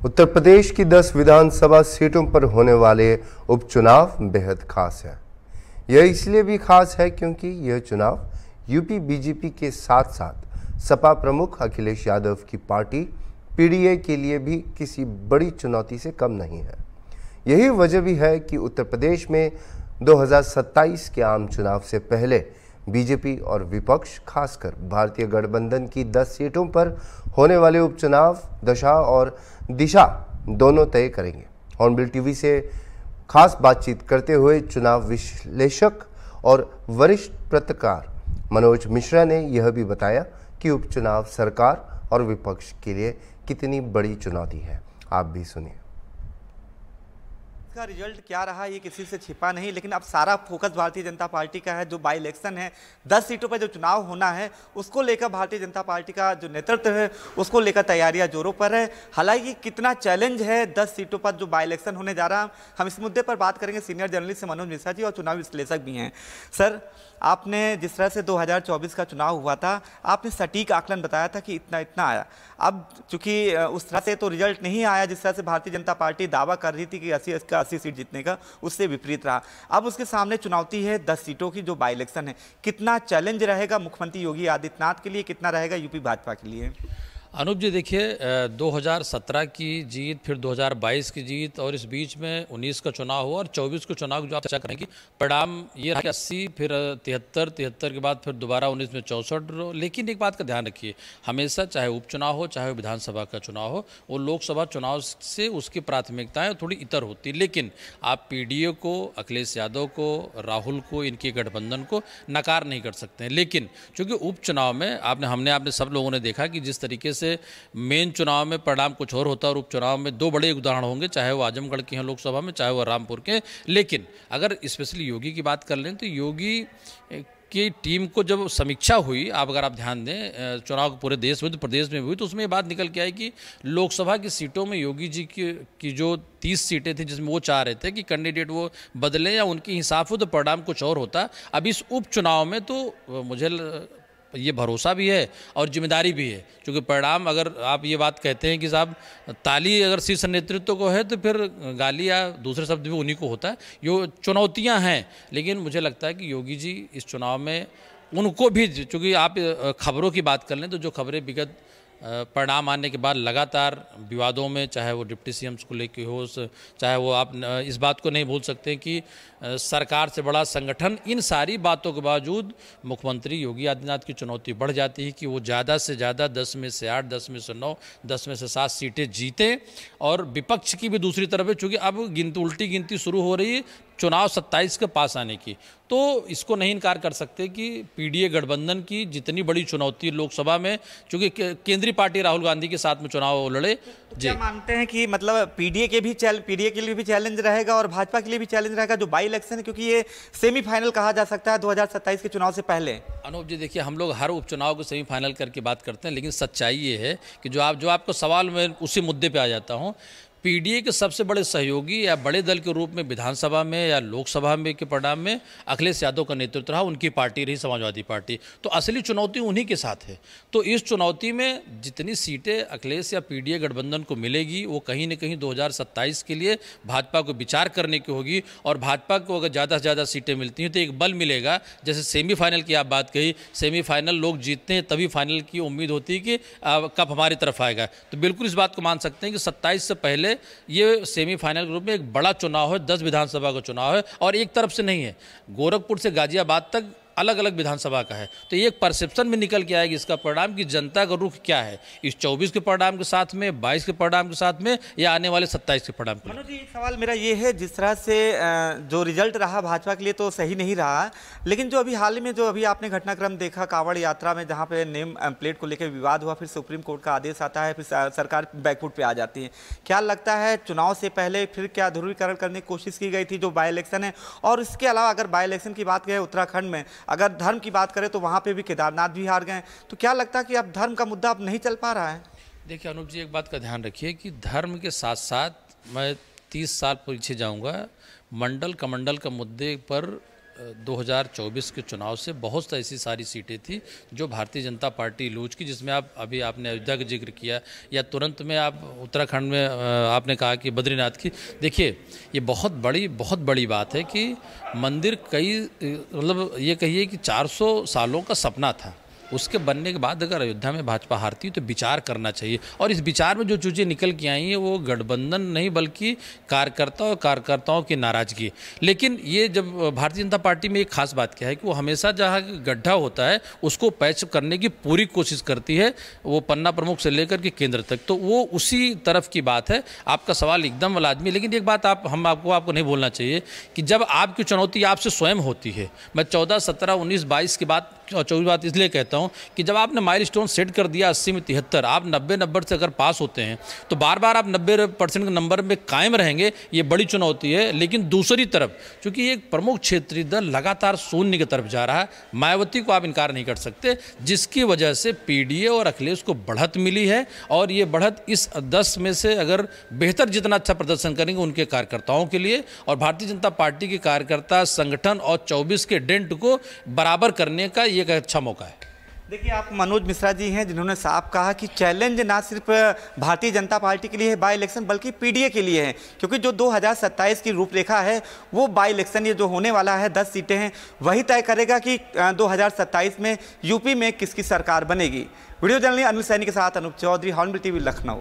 उत्तर प्रदेश की 10 विधानसभा सीटों पर होने वाले उपचुनाव बेहद खास है। यह इसलिए भी खास है क्योंकि यह चुनाव यूपी बीजेपी के साथ साथ सपा प्रमुख अखिलेश यादव की पार्टी पीडीए के लिए भी किसी बड़ी चुनौती से कम नहीं है। यही वजह भी है कि उत्तर प्रदेश में 2027 के आम चुनाव से पहले बीजेपी और विपक्ष खासकर भारतीय गठबंधन की 10 सीटों पर होने वाले उपचुनाव दशा और दिशा दोनों तय करेंगे। हॉर्नबिल टीवी से खास बातचीत करते हुए चुनाव विश्लेषक और वरिष्ठ पत्रकार मनोज मिश्रा ने यह भी बताया कि उपचुनाव सरकार और विपक्ष के लिए कितनी बड़ी चुनौती है। आप भी सुनिए। इसका रिजल्ट क्या रहा ये किसी से छिपा नहीं, लेकिन अब सारा फोकस भारतीय जनता पार्टी का है। जो बाई इलेक्शन है, 10 सीटों पर जो चुनाव होना है उसको लेकर भारतीय जनता पार्टी का जो नेतृत्व है उसको लेकर तैयारियां जोरों पर है। हालांकि कितना चैलेंज है 10 सीटों पर जो बाई इलेक्शन होने जा रहा है, हम इस मुद्दे पर बात करेंगे सीनियर जर्नलिस्ट मनोज मिश्रा जी और चुनाव विश्लेषक भी हैं। सर, आपने जिस तरह से 2024 का चुनाव हुआ था, आपने सटीक आकलन बताया था कि इतना इतना आया। अब चूंकि उस तरह से तो रिजल्ट नहीं आया जिस तरह से भारतीय जनता पार्टी दावा कर रही थी कि 80 सीट जीतने का, उससे विपरीत रहा। अब उसके सामने चुनौती है 10 सीटों की जो बाई इलेक्शन है। कितना चैलेंज रहेगा मुख्यमंत्री योगी आदित्यनाथ के लिए, कितना रहेगा यूपी भाजपा के लिए? अनूप जी, देखिए 2017 की जीत, फिर 2022 की जीत और इस बीच में 19 का चुनाव हुआ और 24 का चुनाव जो आप चर्चा करेंगे परिणाम ये रहा कि 80, फिर 73 के बाद फिर दोबारा 19 में 64। लेकिन एक बात का ध्यान रखिए, हमेशा चाहे उपचुनाव हो चाहे विधानसभा का चुनाव हो, वो लोकसभा चुनाव से उसकी प्राथमिकताएं थोड़ी इतर होती है। लेकिन आप पीडीए को, अखिलेश यादव को, राहुल को, इनके गठबंधन को नकार नहीं कर सकते हैं। लेकिन चूंकि उपचुनाव में आपने सब लोगों ने देखा कि जिस तरीके से मेन चुनाव में परिणाम कुछ और होता है और उपचुनाव में दो बड़े उदाहरण होंगे, चाहे वो आजमगढ़ के हैं लोकसभा में, चाहे वो रामपुर के। लेकिन अगर स्पेशली योगी की बात कर लें तो योगी की टीम को जब समीक्षा हुई, अगर आप ध्यान दें, चुनाव पूरे देश में तो प्रदेश में भी हुई, तो उसमें ये बात निकल के आई कि लोकसभा की सीटों में योगी जी की जो 30 सीटें थी जिसमें वो चाह रहे थे कि कैंडिडेट वो बदलें या उनके हिसाब से तो परिणाम कुछ और होता। अब इस उपचुनाव में तो मुझे ये भरोसा भी है और जिम्मेदारी भी है, क्योंकि परिणाम, अगर आप ये बात कहते हैं कि साहब ताली अगर शीर्ष नेतृत्व को है तो फिर गाली या दूसरे शब्द भी उन्हीं को होता है। यो चुनौतियां हैं, लेकिन मुझे लगता है कि योगी जी इस चुनाव में उनको भी, चूँकि आप खबरों की बात कर लें तो जो खबरें विगत परिणाम आने के बाद लगातार विवादों में, चाहे वो डिप्टी सीएम्स को लेके हो, चाहे वो आप इस बात को नहीं भूल सकते कि सरकार से बड़ा संगठन, इन सारी बातों के बावजूद मुख्यमंत्री योगी आदित्यनाथ की चुनौती बढ़ जाती है कि वो ज़्यादा से ज़्यादा 10 में से 8, 10 में से 9, 10 में से 7 सीटें जीते। और विपक्ष की भी दूसरी तरफ है, चूँकि अब उल्टी गिनती शुरू हो रही है चुनाव 27 के पास आने की, तो इसको नहीं इनकार कर सकते कि पीडीए गठबंधन की जितनी बड़ी चुनौती लोकसभा में, चूंकि केंद्रीय पार्टी राहुल गांधी के साथ में चुनाव लड़े। क्या मानते हैं कि मतलब पीडीए के लिए भी चैलेंज रहेगा और भाजपा के लिए भी चैलेंज रहेगा जो बाई इलेक्शन है, क्योंकि ये सेमीफाइनल कहा जा सकता है 2027 के चुनाव से पहले? अनूप जी, देखिए हम लोग हर उपचुनाव को सेमीफाइनल करके बात करते हैं, लेकिन सच्चाई ये है कि जो आपको सवाल में उसी मुद्दे पे आ जाता हूँ। पीडीए के सबसे बड़े सहयोगी या बड़े दल के रूप में विधानसभा में या लोकसभा में के परिणाम में अखिलेश यादव का नेतृत्व रहा, उनकी पार्टी रही समाजवादी पार्टी। तो असली चुनौती उन्हीं के साथ है। तो इस चुनौती में जितनी सीटें अखिलेश या पीडीए गठबंधन को मिलेगी, वो कहीं न कहीं 2027 के लिए भाजपा को विचार करने की होगी। और भाजपा को अगर ज़्यादा से ज़्यादा सीटें मिलती हैं तो एक बल मिलेगा। जैसे सेमीफाइनल की आप बात कही, सेमीफाइनल लोग जीतते हैं तभी फाइनल की उम्मीद होती है कि कब हमारी तरफ आएगा। तो बिल्कुल इस बात को मान सकते हैं कि 27 से पहले ये सेमीफाइनल ग्रुप में एक बड़ा चुनाव है, 10 विधानसभा का चुनाव है और एक तरफ से नहीं है, गोरखपुर से गाजियाबाद तक अलग अलग विधानसभा का है। तो ये एक परसेप्शन में निकल के आएगी इसका परिणाम कि जनता का रुख क्या है इस 24 के परिणाम के साथ में, 22 के परिणाम के साथ में, या आने वाले 27 के परिणाम के। मनोज जी, एक सवाल मेरा ये है, जिस तरह से जो रिजल्ट रहा भाजपा के लिए तो सही नहीं रहा, लेकिन जो अभी हाल में जो अभी आपने घटनाक्रम देखा कांवड़ यात्रा में, जहाँ पे नेम प्लेट को लेकर विवाद हुआ, फिर सुप्रीम कोर्ट का आदेश आता है, फिर सरकार बैकफुट पे आ जाती है। क्या लगता है चुनाव से पहले फिर क्या ध्रुवीकरण करने की कोशिश की गई थी जो बाई इलेक्शन है? और इसके अलावा अगर बाई इलेक्शन की बात करें उत्तराखंड में, अगर धर्म की बात करें तो वहां पे भी केदारनाथ भी हार गए, तो क्या लगता है कि अब धर्म का मुद्दा अब नहीं चल पा रहा है? देखिए अनूप जी, एक बात का ध्यान रखिए कि धर्म के साथ साथ मैं 30 साल पीछे जाऊंगा, मंडल कमंडल का मुद्दे पर 2024 के चुनाव से बहुत ऐसी सारी सीटें थी जो भारतीय जनता पार्टी लूज की, जिसमें आपने अयोध्या का जिक्र किया, या तुरंत में आप उत्तराखंड में आपने कहा कि बद्रीनाथ की। देखिए, ये बहुत बड़ी बात है कि मंदिर मतलब ये कहिए कि 400 सालों का सपना था, उसके बनने के बाद अगर अयोध्या में भाजपा हारती तो विचार करना चाहिए। और इस विचार में जो चीज़ें निकल के आई हैं वो गठबंधन नहीं बल्कि कार्यकर्ताओं की नाराजगी। लेकिन ये जब भारतीय जनता पार्टी में एक खास बात क्या है कि वो हमेशा जहाँ गड्ढा होता है उसको पैच करने की पूरी कोशिश करती है, वो पन्ना प्रमुख से लेकर के केंद्र तक। तो वो उसी तरफ की बात है। आपका सवाल एकदम लाजमी। लेकिन एक बात आपको नहीं बोलना चाहिए कि जब आपकी चुनौती आपसे स्वयं होती है, मैं 14, 17, 19, 22 की बात 24 बात इसलिए कहता हूं कि जब आपने माइलस्टोन सेट कर दिया 80 में 73, आप 90 नंबर से अगर पास होते हैं तो बार बार आप 90% के नंबर में कायम रहेंगे, ये बड़ी चुनौती है। लेकिन दूसरी तरफ चूंकि एक प्रमुख क्षेत्रीय दल लगातार शून्य की तरफ जा रहा है, मायावती को आप इनकार नहीं कर सकते, जिसकी वजह से पीडीए और अखिलेश को बढ़त मिली है। और ये बढ़त इस 10 में से अगर बेहतर जितना अच्छा प्रदर्शन करेंगे उनके कार्यकर्ताओं के लिए, और भारतीय जनता पार्टी के कार्यकर्ता संगठन और 24 के डेंट को बराबर करने का एक अच्छा मौका है। देखिए, आप मनोज मिश्रा जी हैं जिन्होंने साफ कहा कि चैलेंज ना सिर्फ भारतीय जनता पार्टी के लिए है बाई इलेक्शन, बल्कि पीडीए के लिए है, क्योंकि जो 2027 की रूपरेखा है वो बाई इलेक्शन ये जो होने वाला है 10 सीटें हैं वही तय करेगा कि 2027 में यूपी में किसकी सरकार बनेगी। वीडियो जर्नलिस्ट अनिल सैनी के साथ अनूप चौधरी, हॉर्नबिल टीवी, लखनऊ।